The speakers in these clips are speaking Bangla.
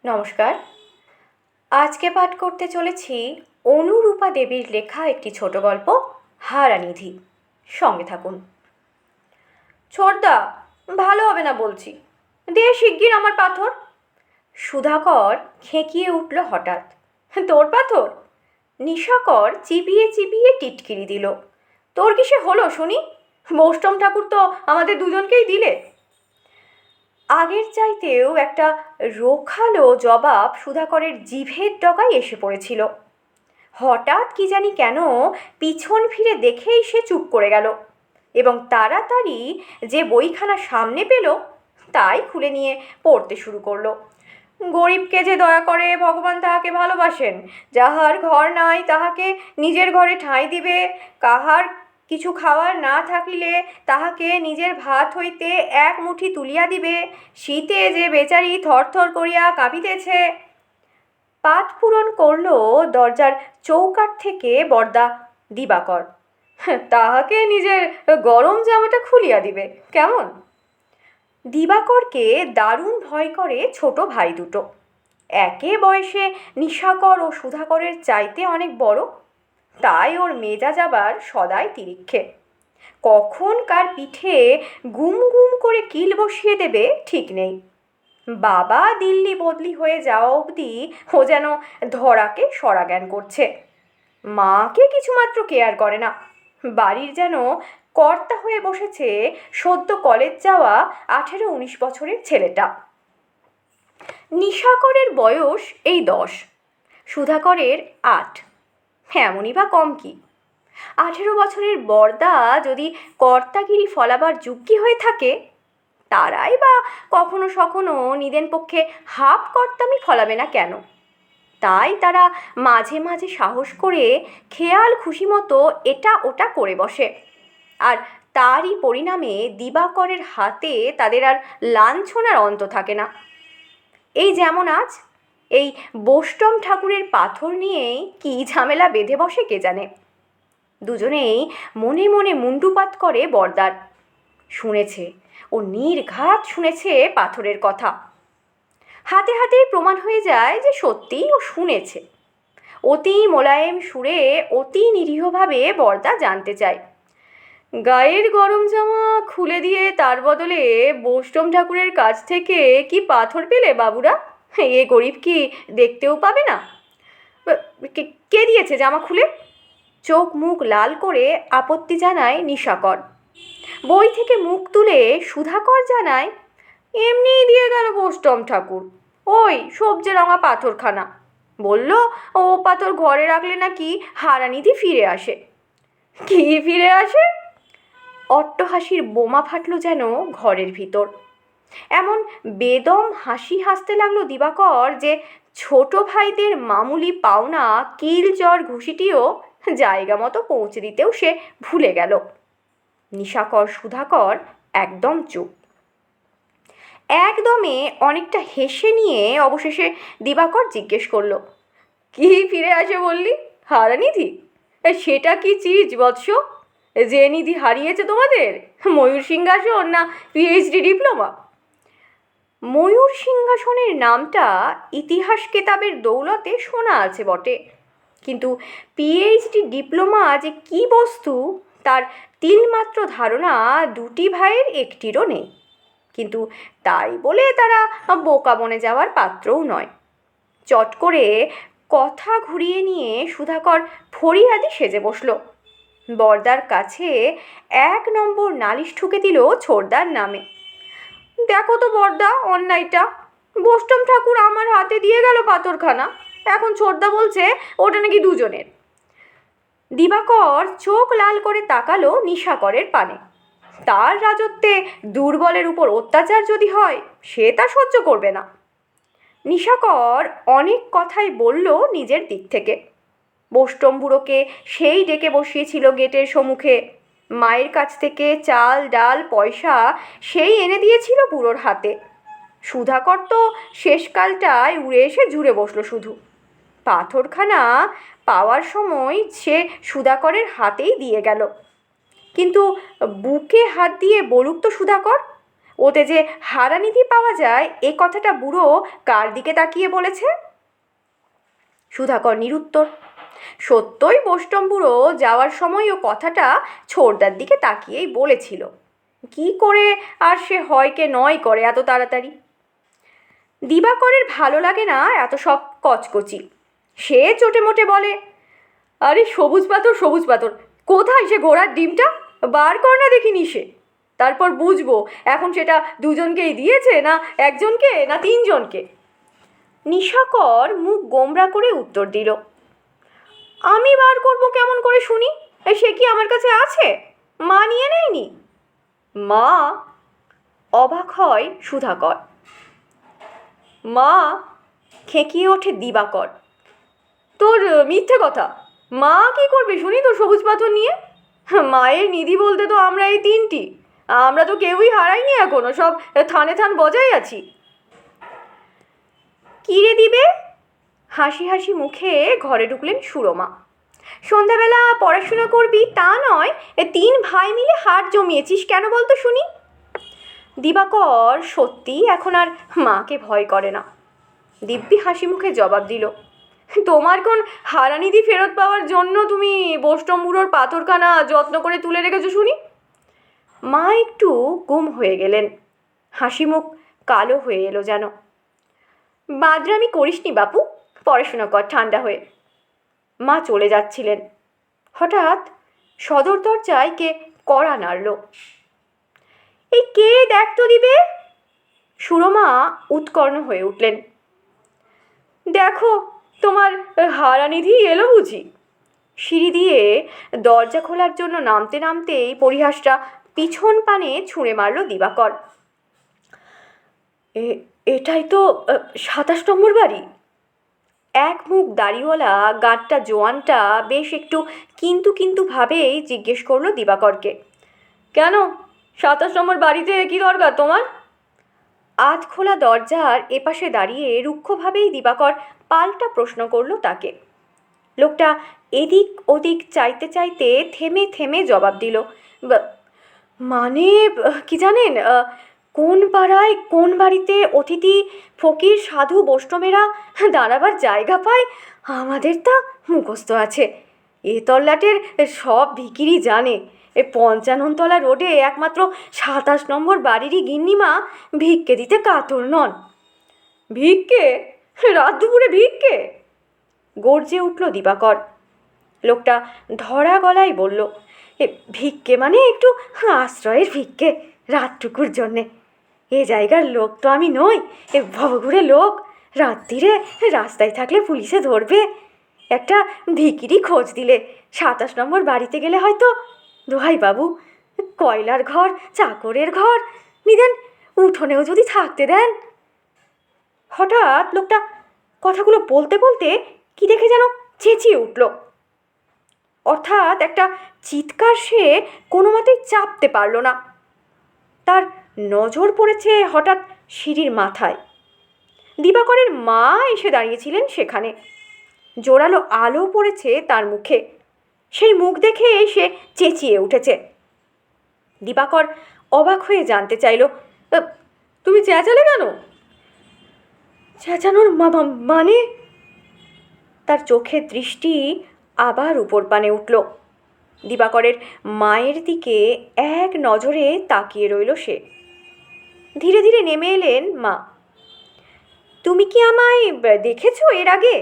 নমস্কার। আজকে পাঠ করতে চলেছি অনুরূপা দেবীর লেখা একটি ছোট গল্প হারানিধি। সঙ্গে থাকুন। ছোটদা, ভালো হবে না বলছি, দে শিগগির আমার পাথর। সুধাকর খেঁকিয়ে উঠল হঠাৎ। তোর পাথর? নিশাকর চিবিয়ে চিবিয়ে টিটকিরি দিল। তোর কিসে হলো শুনি? বৈষ্ণব ঠাকুর তো আমাদের দুজনকেই দিলে। আগের চাইতেও একটা রোখালো জবাব সুধাকরের জিভের ডগায় এসে পড়েছিল। হঠাৎ কি জানি কেন পিছন ফিরে দেখেই সে চুপ করে গেল এবং তাড়াতাড়ি যে বইখানা সামনে পেল তাই খুলে নিয়ে পড়তে শুরু করলো। গরিবকে যে দয়া করে ভগবান তাহাকে ভালোবাসেন, যাহার ঘর নাই তাহাকে নিজের ঘরে ঠাঁই দিবে, কাহার কিছু খাওয়ার না থাকিলে তাহাকে নিজের ভাত হইতে এক মুঠি তুলিয়া দিবে, শীতে যে বেচারি থরথর করিয়া কাঁপিতেছে। পাঠ পূরণ করল দরজার চৌকাঠ থেকে বরদা দিবাকর। তাহাকে নিজের গরম জামাটা খুলিয়া দিবে কেমন? দিবাকরকে দারুণ ভয় করে ছোট ভাই দুটো। একে বয়সে নিশাকর ও সুধাকরের চাইতে অনেক বড়, তাই ওর মেজাজ আবার সদাই তিরিক্ষে। কখন কার পিঠে গুম গুম করে কিল বসিয়ে দেবে ঠিক নেই। বাবা দিল্লি বদলি হয়ে যাওয়া অবধি ও যেন ধরাকে সরাজ্ঞান করছে, মাকে কিছুমাত্র কেয়ার করে না। বাড়ির যেন কর্তা হয়ে বসেছে সদ্য কলেজ যাওয়া 18-19 বছরের ছেলেটা। নিশাকরের বয়স এই 10, সুধাকরের 8, এমনই বা কম কি। 18 বছরের বরদা যদি কর্তাগিরি ফলাবার যোগ্যী হয়ে থাকে, তারাই বা কখনো সখনো নিদেন পক্ষে হাফ কর্তামি ফলাবে না কেন? তাই তারা মাঝে মাঝে সাহস করে খেয়াল খুশি মতো এটা ওটা করে বসে, আর তারই পরিণামে দিবাকরের হাতে তাদের আর লাঞ্ছনার অন্ত থাকে না। এই যেমন আজ এই বৈষ্ণব ঠাকুরের পাথর নিয়েই কি ঝামেলা বেঁধে বসে কে জানে। দুজনেই মনে মনে মুন্ডুপাত করে বরদার। শুনেছে, ও নির্ঘাত শুনেছে পাথরের কথা। হাতে হাতেই প্রমাণ হয়ে যায় যে সত্যিই ও শুনেছে। অতি মোলায়েম সুরে অতি নিরীহভাবে বরদা জানতে চায়, গায়ের গরম জামা খুলে দিয়ে তার বদলে বৈষ্ণব ঠাকুরের কাছ থেকে কি পাথর পেলে বাবুরা? এ গরিব কি দেখতেও পাবে না? কে দিয়েছে জামা খুলে? চোখ মুখ লাল করে আপত্তি জানায় নিশাকর। বই থেকে মুখ তুলে সুধাকর জানায়, এমনিই দিয়ে গেল বৈষ্ণব ঠাকুর, ওই সবজে রঙা পাথরখানা। বলল ও পাথর ঘরে রাখলে নাকি হারানিধি ফিরে আসে। কি ফিরে আসে? অট্টহাসির বোমা ফাটলো যেন ঘরের ভিতর। এমন বেদম হাসি হাসতে লাগলো দিবাকর যে ছোট ভাইদের মামুলি পাওনা কিল জ্বর ঘুষিটিও জায়গা মতো পৌঁছে দিতেও সে ভুলে গেল। নিশাকর সুধাকর একদম চুপ। একদমে অনেকটা হেসে নিয়ে অবশেষে দিবাকর জিজ্ঞেস করলো, কি ফিরে আসে বললি? হারানিধি? সেটা কি চিজ বৎস? যে নিধি হারিয়েছে তোমাদের? ময়ূর সিংহাসন না পিএইচডি ডিপ্লোমা? ময়ূর সিংহাসনের নামটা ইতিহাস কেতাবের দৌলতে শোনা আছে বটে, কিন্তু পিএইচডি ডিপ্লোমা যে কি বস্তু তার তিলমাত্র ধারণা দুটি ভাইয়ের একটিরও নেই। কিন্তু তাই বলে তারা বোকা বনে যাওয়ার পাত্রও নয়। চট করে কথা ঘুরিয়ে নিয়ে সুধাকর ফরিয়াদি সেজে বসল। বরদার কাছে 1 নম্বর নালিশ ঠুকে দিল ছোড়দার নামে। দেখো তো বরদা অন্যায়টা, বৈষ্ণব ঠাকুর আমার হাতে দিয়ে গেল পাথরখানা, এখন ছোড়দা বলছে ওটা নাকি দুজনের। দিবাকর চোখ লাল করে তাকালো নিশাকরের পানে। তার রাজত্বে দুর্বলের উপর অত্যাচার যদি হয় সে তা সহ্য করবে না। নিশাকর অনেক কথাই বলল নিজের দিক থেকে। বৈষ্ণব বুড়োকে সেই ডেকে বসিয়েছিল গেটের সম্মুখে, মায়ের কাছ থেকে চাল ডাল পয়সা সেই এনে দিয়েছিল বুড়োর হাতে। সুধাকর তো শেষকালটায় উড়ে এসে জুড়ে বসলো শুধু। পাথরখানা পাওয়ার সময় সে সুধাকরের হাতেই দিয়ে গেল। কিন্তু বুকে হাত দিয়ে বলুক তো সুধাকর, ওতে যে হারানিধি পাওয়া যায় এ কথাটা বুড়ো কার দিকে তাকিয়ে বলেছে? সুধাকর নিরুত্তর। সত্যই বোষ্টম বুড়ো যাওয়ার সময় ও কথাটা ছোড়দার দিকে তাকিয়েই বলেছিল। কি করে আর সে হয়কে নয় করে এত তাড়াতাড়ি? দিবাকরের ভালো লাগে না এত সব কচকচি। সে চোটে মোটে বলে, আরে সবুজ পাথর, কোথায় সে ঘোড়ার ডিমটা? বার কর না দেখিনি সে, তারপর বুঝবো এখন সেটা দুজনকেই দিয়েছে, না একজনকে, না তিনজনকে। নিশাকর মুখ গোমরা করে উত্তর দিল, আমি বার করবো কেমন করে শুনি? সে কি আমার কাছে আছে? মা নিয়ে নেয়নি? মা? অবাক হয় সুধাকর। মা? খেঁকিয়ে ওঠে দিবাকর। তোর মিথ্যে কথা। মা কি করবে শুনি তোর সবুজ পাথর নিয়ে? মায়ের নিধি বলতে তো আমরা এই তিনটি, আমরা তো কেউই হারাইনি এখনো, সব থানে থান বজায় আছি। কিরে দিবে? হাসি হাসি মুখে ঘরে ঢুকলেন সুরমা। সন্ধ্যাবেলা পড়াশোনা করবি তা নয়, তিন ভাই মিলে হাট জমিয়েছিস কেন বলতো শুনি? দিবাকর সত্যি এখন আর মাকে ভয় করে না। দিব্যি হাসি মুখে জবাব দিল, তোমার কোন হারানিধি ফেরত পাওয়ার জন্য তুমি বোষ্টম বুড়োর পাথরখানা যত্ন করে তুলে রেখেছো শুনি? মা একটু গুম হয়ে গেলেন, হাসি মুখ কালো হয়ে এলো যেন। বাদরামি করিসনি বাপু, পড়াশোনা কর ঠান্ডা হয়ে। মা চলে যাচ্ছিলেন, হঠাৎ সদর দরজায় কে কড়া নাড়ল। এই কে দেখ তো দিবে? সুরমা উৎকর্ণ হয়ে উঠলেন। দেখো তোমার হারানিধি এলো বুঝি? সিঁড়ি দিয়ে দরজা খোলার জন্য নামতে নামতেই পরিহাসটা পিছন পানে ছুঁড়ে মারল দিবাকর। এটাই তো 27 নম্বর বাড়ি। এক মুখ দাড়িওয়ালা গাঁটটা জোয়ানটা বেশ একটু কিন্তু ভাবেই জিজ্ঞেস করলো দিবাকরকে, কেন 27 নম্বর বাড়িতে কী দরকার তোমার? আধ খোলা দরজার এপাশে দাঁড়িয়ে রুক্ষভাবেই দিবাকর পাল্টা প্রশ্ন করল তাকে। লোকটা এদিক ওদিক চাইতে চাইতে থেমে থেমে জবাব দিল, মানে কি জানেন, কোন পাড়ায় কোন বাড়িতে অতিথি ফকির সাধু বৈষ্ণবেরা দাঁড়াবার জায়গা পায় আমাদের তা মুখস্থ আছে। এ তল্লাটের সব ভিখিরি জানে। 55তলা রোডে একমাত্র 27 নম্বর বাড়িরই গিন্নিমা ভিক্ষে দিতে কাতর নন। ভিক্ষে? রাত দুপুরে ভিক্ষে? গর্জে উঠল দিবাকর। লোকটা ধরা গলায় বলল, ভিক্ষে মানে একটু আশ্রয়ের ভিক্ষে, রাতটুকুর জন্যে। এ জায়গার লোক তো আমি নই, ভবঘুরে লোক। রাত্রিরে রাস্তায় থাকলে পুলিশে ধরবে। একটা ভিখিরি খোঁজ দিলে 27 নম্বর বাড়িতে গেলে হয়তো, দোহাই বাবু, কয়লার ঘর, চাকরের ঘর, নিদেন উঠোনেও যদি থাকতে দেন। হঠাৎ লোকটা কথাগুলো বলতে বলতে কি দেখে যেন চেঁচিয়ে উঠল। অর্থাৎ একটা চিৎকার সে কোনো মতেই চাপতে পারল না। তার নজর পড়েছে হঠাৎ সিঁড়ির মাথায়। দিবাকরের মা এসে দাঁড়িয়েছিলেন সেখানে। জোরালো আলো পড়েছে তার মুখে, সেই মুখ দেখে সে চেঁচিয়ে উঠেছে। দিবাকর অবাক হয়ে জানতে চাইল, তুমি চেঁচালে কেন? চেঁচানোর মানে? তার চোখের দৃষ্টি আবার উপর পানে উঠল। দিবাকরের মায়ের দিকে এক নজরে তাকিয়ে রইল সে। ধীরে ধীরে নেমে এলেন মা। তুমি কি আমায় দেখেছো এর আগে?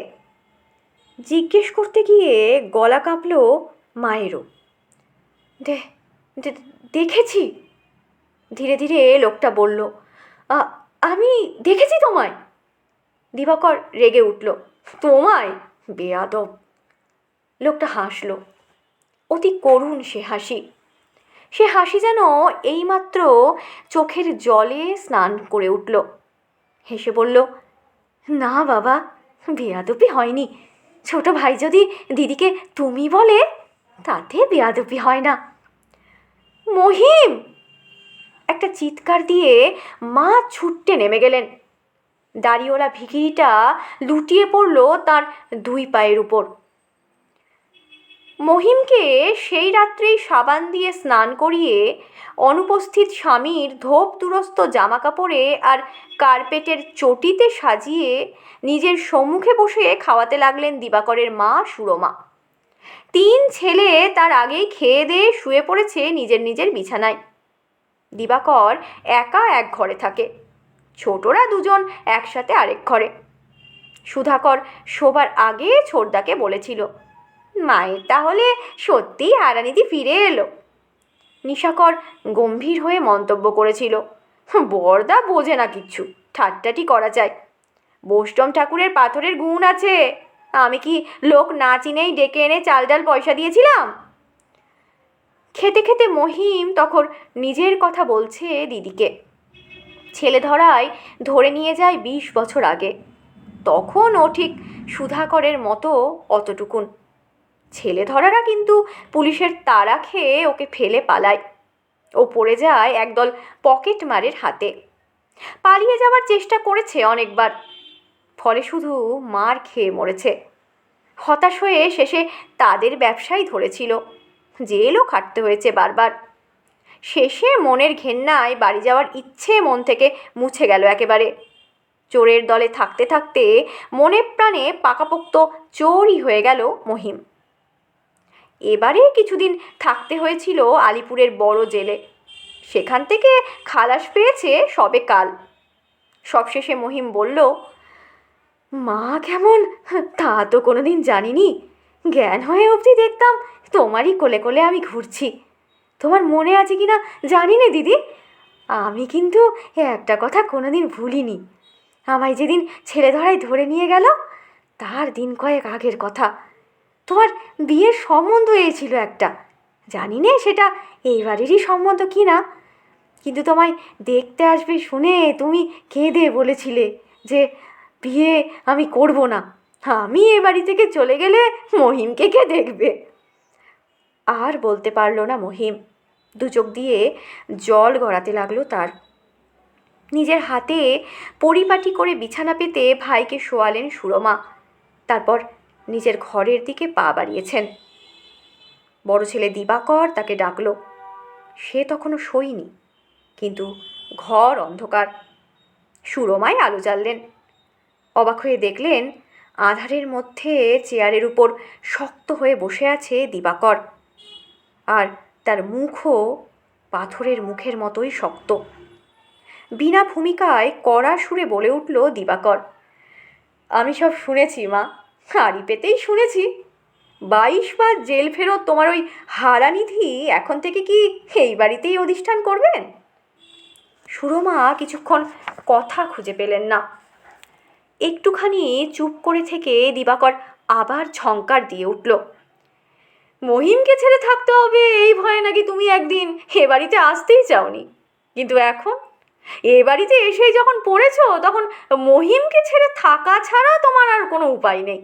জিজ্ঞেস করতে গিয়ে গলা কাঁপল মায়েরও। দেখেছি, ধীরে ধীরে লোকটা বলল। আমি দেখেছি তোমায়। দিবাকর রেগে উঠল, তোমায়? বেয়াদব। লোকটা হাসল, অতি করুণ সে হাসি। সে হাসি যেন এইমাত্র চোখের জলে স্নান করে উঠল। হেসে বলল, না বাবা, বেয়াদপি হয়নি। ছোট ভাই যদি দিদিকে তুমি বলে তাতে বেয়াদপি হয় না। মহিম! একটা চিৎকার দিয়ে মা ছুটতে নেমে গেলেন। দাড়িওয়ালা ভিখিরিটা লুটিয়ে পড়ল তার দুই পায়ের উপর। মহিমকে সেই রাত্রেই সাবান দিয়ে স্নান করিয়ে অনুপস্থিত স্বামীর ধোপ দুরস্ত জামা কাপড়ে আর কার্পেটের চটিতে সাজিয়ে নিজের সম্মুখে বসে খাওয়াতে লাগলেন দিবাকরের মা সুরমা। 3 ছেলে তার আগেই খেয়ে দিয়ে শুয়ে পড়েছে নিজের নিজের বিছানায়। দিবাকর একা এক ঘরে থাকে, ছোটরা দুজন একসাথে আরেক ঘরে। সুধাকর শোবার আগে ছোটদাকে বলেছিল, মায়ের তাহলে সত্যিই হারানিধি ফিরে এলো। নিশাকর গম্ভীর হয়ে মন্তব্য করেছিল, বরদা বোঝে না কিচ্ছু, ঠাট্টাটি করা চাই। বৈষ্ণব ঠাকুরের পাথরের গুণ আছে, আমি কি লোক না চিনেই ডেকে এনে চাল ডাল পয়সা দিয়েছিলাম? খেতে খেতে মহিম তখন নিজের কথা বলছে দিদিকে। ছেলে ধরায় ধরে নিয়ে যায় 20 বছর আগে। তখন ও ঠিক সুধাকরের মতো অতটুকুন। ছেলে ধরারা কিন্তু পুলিশের তাড়া খেয়ে ওকে ফেলে পালায়। ও পড়ে যায় একদল পকেট মারের হাতে। পালিয়ে যাওয়ার চেষ্টা করেছে অনেকবার, ফলে শুধু মার খেয়ে মরেছে। হতাশ হয়ে শেষে তাদের ব্যবসাই ধরেছিল, জেলও খাটতে হয়েছে বারবার। শেষে মনের ঘেন্নায় বাড়ি যাওয়ার ইচ্ছে মন থেকে মুছে গেল একেবারে। চোরের দলে থাকতে থাকতে মনে প্রাণে পাকাপোক্ত চোরই হয়ে গেল মহিম। এবারে কিছুদিন থাকতে হয়েছিল আলিপুরের বড় জেলে, সেখান থেকে খালাস পেয়েছে সবে কাল। সবশেষে মহিম বলল, মা কেমন তা তো কোনোদিন জানিনি। জ্ঞান হয়ে অবধি দেখতাম তোমারই কোলে কোলে আমি ঘুরছি। তোমার মনে আছে কি না জানি না দিদি, আমি কিন্তু একটা কথা কোনোদিন ভুলিনি। আমায় যেদিন ছেলে ধরায় ধরে নিয়ে গেল তার দিন কয়েক আগের কথা। তোমার বিয়ের সম্বন্ধ এসেছিল একটা, জানি না সেটা এইবারেরই সম্বন্ধ কি না, কিন্তু তোমায় দেখতে আসবে শুনে তুমি কেঁদে বলেছিলে যে বিয়ে আমি করব না, আমি এ বাড়ি থেকে চলে গেলে মহিমকে কে দেখবে? আর বলতে পারল না মহিম। 2 চোখ দিয়ে জল গড়াতে লাগলো তার। নিজের হাতে পরিপাটি করে বিছানা পেতে ভাইকে শোয়ালেন সুরমা। তারপর নিজের ঘরের দিকে পা বাড়িয়েছেন। বড় ছেলে দিবাকর তাকে ডাকল। সে তখনও শোয়নি, কিন্তু ঘর অন্ধকার। সুরমাই আলো জ্বাললেন। অবাক হয়ে দেখলেন আঁধারের মধ্যে চেয়ারের উপর শক্ত হয়ে বসে আছে দিবাকর, আর তার মুখও পাথরের মুখের মতোই শক্ত। বিনা ভূমিকায় কড়া সুরে বলে উঠল দিবাকর, আমি সব শুনেছি মা, হাঁড়ি পেতেই শুনেছি। 22 বার জেল ফেরত তোমার ওই হারানিধি এখন থেকে কি এই বাড়িতেই অধিষ্ঠান করবেন? সুরমা কিছুক্ষণ কথা খুঁজে পেলেন না। একটুখানি চুপ করে থেকে দিবাকর আবার ঝঙ্কার দিয়ে উঠল, মহিমকে ছেড়ে থাকতে হবে এই ভয়ে নাকি তুমি একদিন এ বাড়িতে আসতেই চাওনি, কিন্তু এখন এ বাড়িতে এসেই যখন পড়েছ তখন মহিমকে ছেড়ে থাকা ছাড়া তোমার আর কোনো উপায় নেই।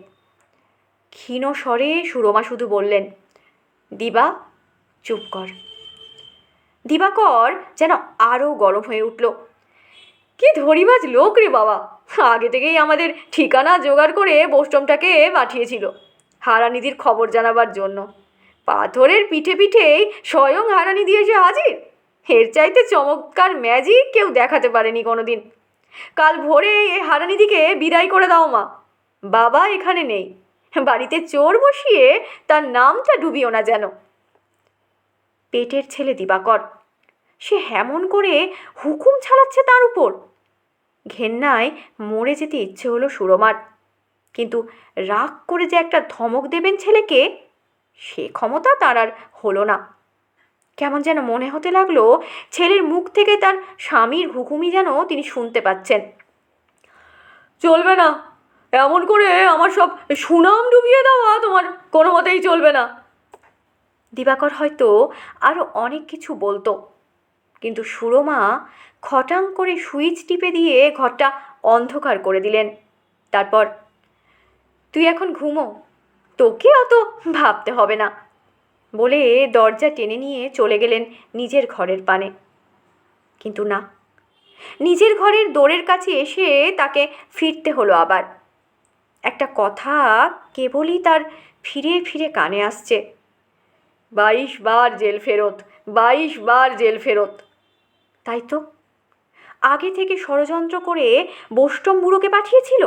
ক্ষীণ স্বরে সুরমা শুধু বললেন, দিবা চুপ কর। দিবাকর যেন আরও গরম হয়ে উঠল। কি ধরিবাজ লোক রে বাবা, আগে থেকেই আমাদের ঠিকানা জোগাড় করে বৈষ্ণবটাকে পাঠিয়েছিল হারানিধির খবর জানাবার জন্য। পাথরের পিঠে পিঠেই স্বয়ং হারানিধি এসে হাজির। এর চাইতে চমৎকার ম্যাজিক কেউ দেখাতে পারেনি কোনোদিন। কাল ভোরে এই হারানিধিকে বিদায় করে দাও মা, বাবা এখানে নেই, বাড়িতে চোর বসিয়ে তার নামটা ডুবিও না যেন। পেটের ছেলে দিবাকর, সে হেমন করে হুকুম চালাচ্ছে তার উপর। ঘেন্নায় মরে যেতে ইচ্ছে হলো সুরমার, কিন্তু রাগ করে যে একটা ধমক দেবেন ছেলেকে সে ক্ষমতা তার আর হলো না। কেমন যেন মনে হতে লাগলো ছেলের মুখ থেকে তার স্বামীর হুকুমই যেন তিনি শুনতে পাচ্ছেন। চলবে না, এমন করে আমার সব সুনাম ডুবিয়ে দেওয়া তোমার কোনো মতেই চলবে না। দিবাকর হয়তো আরও অনেক কিছু বলতো, কিন্তু সুরমা খটাং করে সুইচ টিপে দিয়ে ঘরটা অন্ধকার করে দিলেন। তারপর, তুই এখন ঘুমো, তোকে অত ভাবতে হবে না বলে দরজা টেনে নিয়ে চলে গেলেন নিজের ঘরের পানে। কিন্তু না, নিজের ঘরের দোরের কাছে এসে তাকে ফিরতে হলো আবার। একটা কথা কেবলই তার ফিরে ফিরে কানে আসছে, 22 বার জেল ফেরত, 22 বার জেল ফেরত। তাই তো, আগে থেকে ষড়যন্ত্র করে বোষ্টম বুড়োকে পাঠিয়েছিল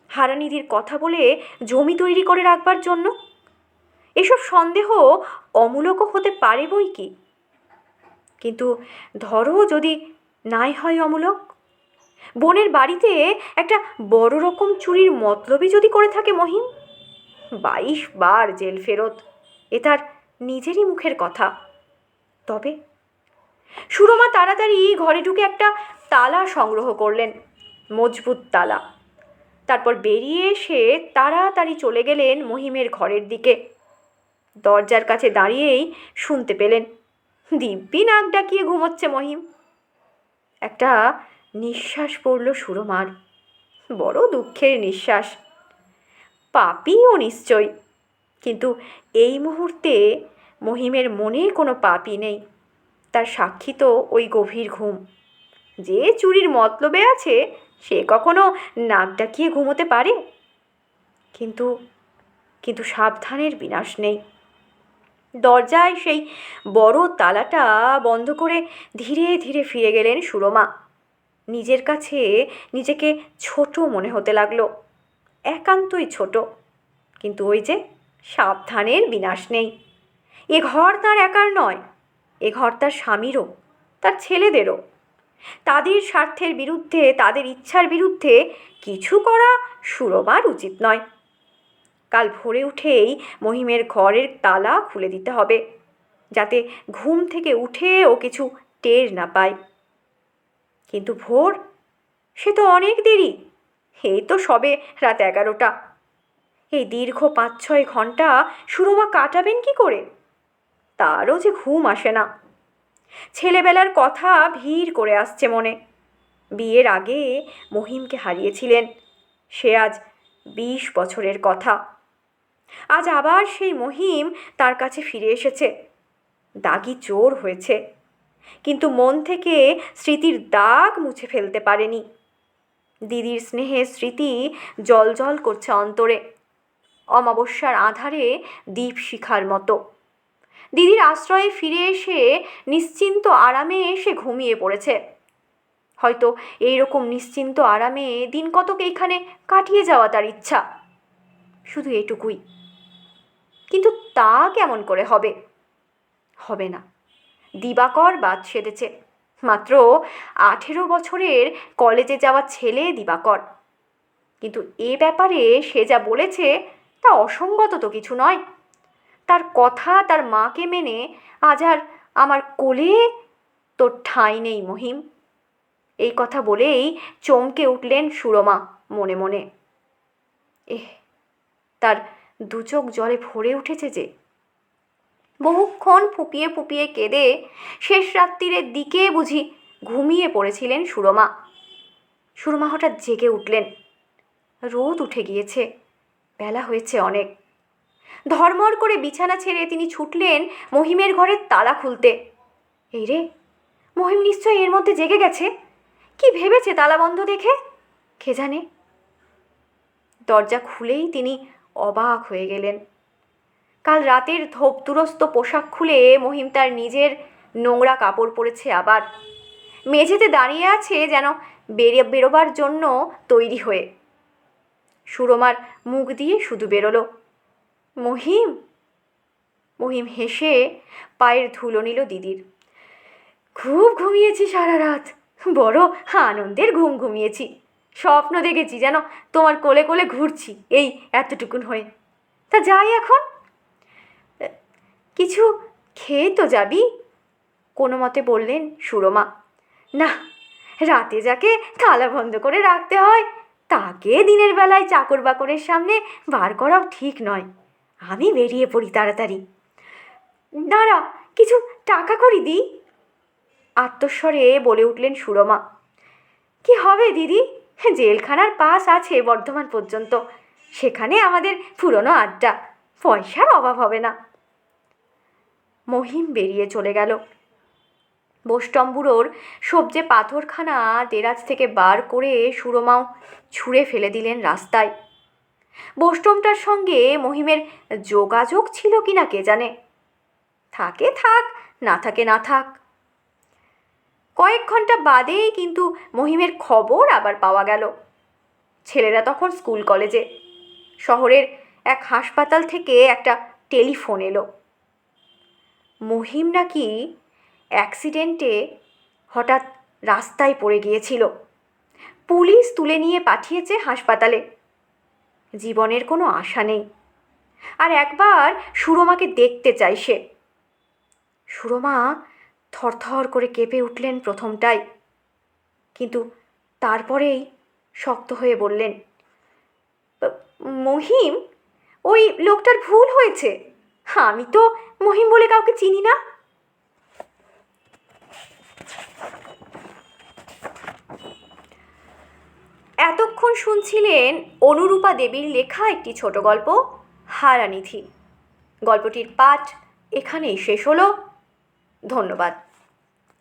হারানিধির কথা বলে জমি তৈরি করে রাখবার জন্য। এসব সন্দেহ অমূলকও হতে পারে বই কি, কিন্তু ধরো যদি নাই হয় অমূলক, বোনের বাড়িতে একটা বড় রকম চুরির মতলবই যদি করে থাকে মহিম। 22 বার জেল ফেরত, এ তার নিজেরই মুখের কথা। তবে সুরমা তাড়াতাড়ি ঘরে ঢুকে একটা তালা সংগ্রহ করলেন, মজবুত তালা। তারপর বেরিয়ে এসে তাড়াতাড়ি চলে গেলেন মহিমের ঘরের দিকে। দরজার কাছে দাঁড়িয়েই শুনতে পেলেন দিব্যি নাক ডাকিয়ে ঘুমোচ্ছে মহিম। একটা নিঃশ্বাস পড়ল সুরমার, বড় দুঃখের নিঃশ্বাস। পাপীও নিশ্চয়, কিন্তু এই মুহূর্তে মহিমের মনে কোনো পাপই নেই। তার সাক্ষী তো ওই গভীর ঘুম। যে চুরির মতলবে আছে সে কখনো নাক ডাকিয়ে ঘুমোতে পারে? কিন্তু কিন্তু সাবধানের বিনাশ নেই। দরজায় সেই বড় তালাটা বন্ধ করে ধীরে ধীরে ফিরে গেলেন সুরমা। নিজের কাছে নিজেকে ছোট মনে হতে লাগলো, একান্তই ছোট। কিন্তু ওই যে সাবধানের বিনাশ নেই। এ ঘর তার একার নয়, এ ঘর তার স্বামীরও, তার ছেলেদেরও। তাদের স্বার্থের বিরুদ্ধে, তাদের ইচ্ছার বিরুদ্ধে কিছু করা সুরমার উচিত নয়। কাল ভোরে উঠেই মহিমের ঘরের তালা খুলে দিতে হবে, যাতে ঘুম থেকে উঠে ও কিছু টের না পায়। কিন্তু ভোর, সে তো অনেক দেরি। এই তো সবে রাত 11টা। এই দীর্ঘ 5-6 ঘন্টা সুরমা কাটাবেন কি করে? তারও যে ঘুম আসে না। ছেলেবেলার কথা ভিড় করে আসছে মনে। বিয়ের আগে মহিমকে হারিয়েছিলেন, সে আজ 20 বছরের কথা। আজ আবার সেই মহিম তার কাছে ফিরে এসেছে, দাগি চোর হয়েছে, কিন্তু মন থেকে স্মৃতির দাগ মুছে ফেলতে পারেনি। দিদির স্নেহের স্মৃতি জলজল করছে অন্তরে, অমাবস্যার আধারে দীপশিখার মতো। দিদির আশ্রয়ে ফিরে এসে নিশ্চিন্ত আরামে সে ঘুমিয়ে পড়েছে। হয়তো এইরকম নিশ্চিন্ত আরামে দিন কতক এইখানে কাটিয়ে যাওয়া তার ইচ্ছা, শুধু এটুকুই। কিন্তু তা কেমন করে হবে? হবে না। দিবাকর বাদ সেধেছে, মাত্র 18 বছরের কলেজে যাওয়া ছেলে দিবাকর। কিন্তু এ ব্যাপারে সে যা বলেছে তা অসঙ্গত তো কিছু নয়। তার কথা, তার মাকে মেনে আজ আর আমার কোলে তোর ঠাঁই নেই মহিম। এই কথা বলেই চমকে উঠলেন সুরমা মনে মনে। তার দু চোখ জলে ভরে উঠেছে যে। বহুক্ষণ ফুপিয়ে ফুপিয়ে কেঁদে শেষ রাত্রিরের দিকে বুঝি ঘুমিয়ে পড়েছিলেন সুরমা। সুরমা হঠাৎ জেগে উঠলেন। রোদ উঠে গিয়েছে, বেলা হয়েছে অনেক। ধর্মর করে বিছানা ছেড়ে তিনি ছুটলেন মহিমের ঘরের তালা খুলতে। এই রে, মহিম নিশ্চয় এর মধ্যে জেগে গেছে। কি ভেবেছে তালা বন্ধ দেখে কে জানে। দরজা খুলেই তিনি অবাক হয়ে গেলেন। কাল রাতের ধোপতুরস্ত পোশাক খুলে মহিম তার নিজের নোংরা কাপড় পরেছে আবার। মেঝেতে দাঁড়িয়ে আছে যেন বেরোবার জন্য তৈরি হয়ে। সুরমার মুখ দিয়ে শুধু বেরোলো, মহিম। মহিম হেসে পায়ের ধুলো নিল দিদির। খুব ঘুমিয়েছি সারা রাত, বড় আনন্দের ঘুম ঘুমিয়েছি। স্বপ্ন দেখেছি যেন তোমার কোলে কোলে ঘুরছি এই এতটুকুন হয়ে। তা যাই এখন। কিছু খেয়ে তো যাবি, কোনো মতে বললেন সুরমা। না, রাতে যাকে তালা বন্ধ করে রাখতে হয় তাকে দিনের বেলায় চাকর বাকরের সামনে বার করাও ঠিক নয়। আমি বেরিয়ে পড়ি তাড়াতাড়ি। দাঁড়া, কিছু টাকা করি দিই, আত্মস্বরে বলে উঠলেন সুরমা। কি হবে দিদি, জেলখানার পাস আছে বর্ধমান পর্যন্ত, সেখানে আমাদের পুরনো আড্ডা, পয়সার অভাব হবে না। মহিম বেরিয়ে চলে গেল। বোষ্টম্বুরোর সবজে পাথরখানা দেরাজ থেকে বার করে সুরমাও ছুঁড়ে ফেলে দিলেন রাস্তায়। বোষ্টমটার সঙ্গে মহিমের যোগাযোগ ছিল কিনা কে জানে। থাকে থাক, না থাকে না থাক। কয়েক ঘন্টা বাদেই কিন্তু মহিমের খবর আবার পাওয়া গেল। ছেলেরা তখন স্কুল কলেজে। শহরের এক হাসপাতাল থেকে একটা টেলিফোন এলো। মহিম নাকি অ্যাক্সিডেন্টে হঠাৎ রাস্তায় পড়ে গিয়েছিল। পুলিশ তুলে নিয়ে পাঠিয়েছে হাসপাতালে। জীবনের কোনো আশা নেই। আর একবার সুরমাকে দেখতে চাই সে। সুরমা থরথর করে কেঁপে উঠলেন প্রথমটায়, কিন্তু তারপরেই শক্ত হয়ে বললেন, মহিম, ওই লোকটার ভুল হয়েছে। আমি তো মহিম বলে কাউকে চিনি না। এতক্ষণ শুনছিলেন অনুরূপা দেবীর লেখা একটি ছোট গল্প হারানিধি। গল্পটির পাঠ এখানেই শেষ হলো। ধন্যবাদ।